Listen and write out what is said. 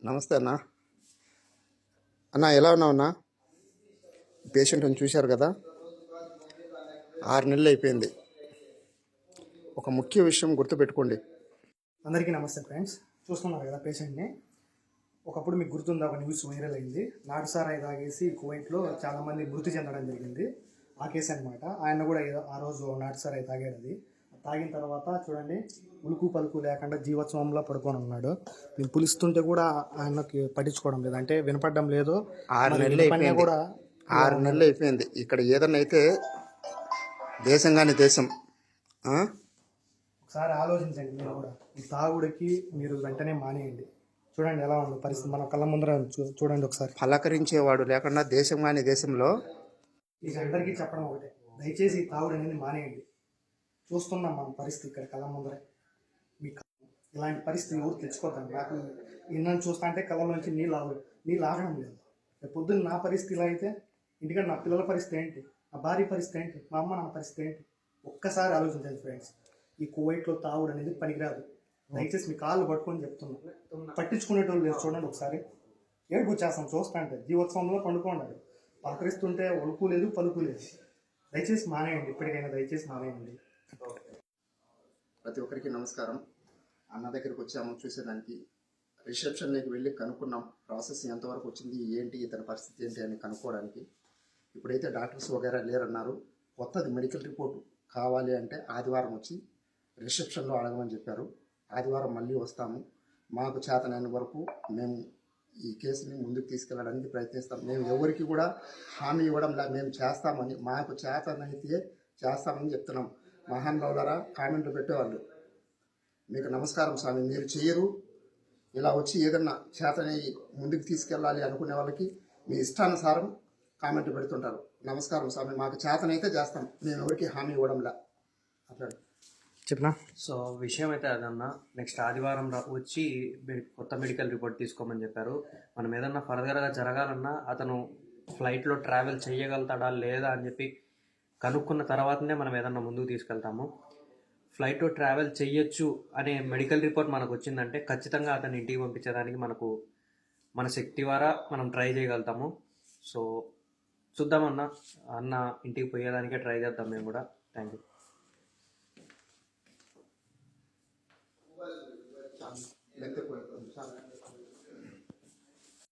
నమస్తే అన్న. అన్న ఎలా ఉన్నావు అన్న? పేషెంట్ని చూశారు కదా, 6 నెలలు అయిపోయింది. ఒక ముఖ్య విషయం గుర్తుపెట్టుకోండి. అందరికీ నమస్తే ఫ్రెండ్స్. చూస్తున్నారు కదా పేషెంట్ని. ఒకప్పుడు మీకు గుర్తుందా, ఒక న్యూస్ వైరల్ అయింది. నాటుసారాయి తాగేసి కువైట్లో చాలామంది మృతి చెందడం జరిగింది. ఆ కేసు అనమాట. ఆయన కూడా ఆ రోజు నాటుసారాయి తాగాడు. అది తాగిన తర్వాత చూడండి, ఉలుకు పలుకు లేకుండా జీవోత్సవంలో పడుకొని ఉన్నాడు. మేము పులుస్తుంటే కూడా ఆయనకి పట్టించుకోవడం లేదు, అంటే వినపడడం లేదు. 6 నెలలు అయిపోయింది కూడా 6 నెలలు అయిపోయింది. ఇక్కడ ఏదన్నా అయితే దేశంగాని దేశం. ఒకసారి ఆలోచించండి మీరు కూడా. ఈ తాగుడికి మీరు వెంటనే మానేయండి. చూడండి ఎలా ఉంది పరిస్థితి, మన కళ్ళ ముందర చూడండి ఒకసారి. పలకరించేవాడు లేకుండా దేశం కాని దేశంలో. ఇక అందరికీ చెప్పడం ఒకటే, దయచేసి ఈ తాగుడు అనేది మానేయండి. చూస్తున్నాం మన పరిస్థితి ఇక్కడ కళ్ళ ముందరే. మీకు ఇలాంటి పరిస్థితి ఎవరు తెచ్చుకోద్దాం. నాకు ఇన్నని చూస్తా అంటే కళ్ళలోంచి నీళ్ళు ఆగడం లేదు. పొద్దున్న నా పరిస్థితి ఇలా అయితే ఇంటికంటే నా పిల్లల పరిస్థితి ఏంటి, నా భార్య పరిస్థితి ఏంటి, మా అమ్మ నా పరిస్థితి ఏంటి? ఒక్కసారి ఆలోచించండి ఫ్రెండ్స్. ఈ కువైట్లో తాగుడు అనేది పనికిరాదు. దయచేసి మీ కాళ్ళు పట్టుకొని చెప్తున్నాను. పట్టించుకునేటోళ్ళు లేదు. చూడండి ఒకసారి, ఏడుపు వచ్చేస్తాం చూస్తా అంటే. జీవోత్సవంలో పండుకోండి. పలకరిస్తుంటే ఒలుపు లేదు పలుకు లేదు. దయచేసి మానేయండి, ఇప్పటికైనా దయచేసి మానేయండి. ప్రతి ఒక్కరికి నమస్కారం. అన్న దగ్గరికి వచ్చాము చూసేదానికి. రిసెప్షన్లోకి వెళ్ళి కనుక్కున్నాం ప్రాసెస్ ఎంతవరకు వచ్చింది, ఏంటి ఇతని పరిస్థితి ఏంటి అని కనుక్కోవడానికి. ఇప్పుడైతే డాక్టర్స్ వగైరా లేరన్నారు. కొత్తది మెడికల్ రిపోర్టు కావాలి అంటే ఆదివారం వచ్చి రిసెప్షన్లో అడగమని చెప్పారు. ఆదివారం మళ్ళీ వస్తాము. మాకు చేతనైన వరకు మేము ఈ కేసుని ముందుకు తీసుకెళ్ళడానికి ప్రయత్నిస్తాం. మేము ఎవరికి కూడా హామీ ఇవ్వడం లేదు, మేము చేస్తామని. మాకు చేతనైతే చేస్తామని చెప్తున్నాం. మహానుభావులారా, కామెంట్లు పెట్టేవాళ్ళు మీకు నమస్కారం స్వామి, మీరు చేయరు. ఇలా వచ్చి ఏదన్నా చేతని ముందుకు తీసుకెళ్ళాలి అనుకునే వాళ్ళకి మీ ఇష్టానుసారం కామెంట్ పెడుతుంటారు. నమస్కారం స్వామి, మాకు చేతనైతే చేస్తాం, మేము ఎవరికి హామీ ఇవ్వడంలా. అట్లా చెప్పనా. సో విషయం అయితే అదన్నా, నెక్స్ట్ ఆదివారం వచ్చి కొత్త మెడికల్ రిపోర్ట్ తీసుకోమని చెప్పారు. మనం ఏదన్నా ఫర్దర్గా జరగాలన్నా అతను ఫ్లైట్లో ట్రావెల్ చేయగలుగుతాడా లేదా అని చెప్పి కనుక్కున్న తర్వాతనే మనం ఏదన్నా ముందుకు తీసుకెళ్తాము. ఫ్లైట్లో ట్రావెల్ చెయ్యొచ్చు అనే మెడికల్ రిపోర్ట్ మనకు వచ్చిందంటే ఖచ్చితంగా అతన్ని ఇంటికి పంపించడానికి మన శక్తి ద్వారా మనం ట్రై చేయగలుగుతాము. సో చూద్దామన్నా, అన్న ఇంటికి పోయేదానికే ట్రై చేద్దాం మేము కూడా. Thank you.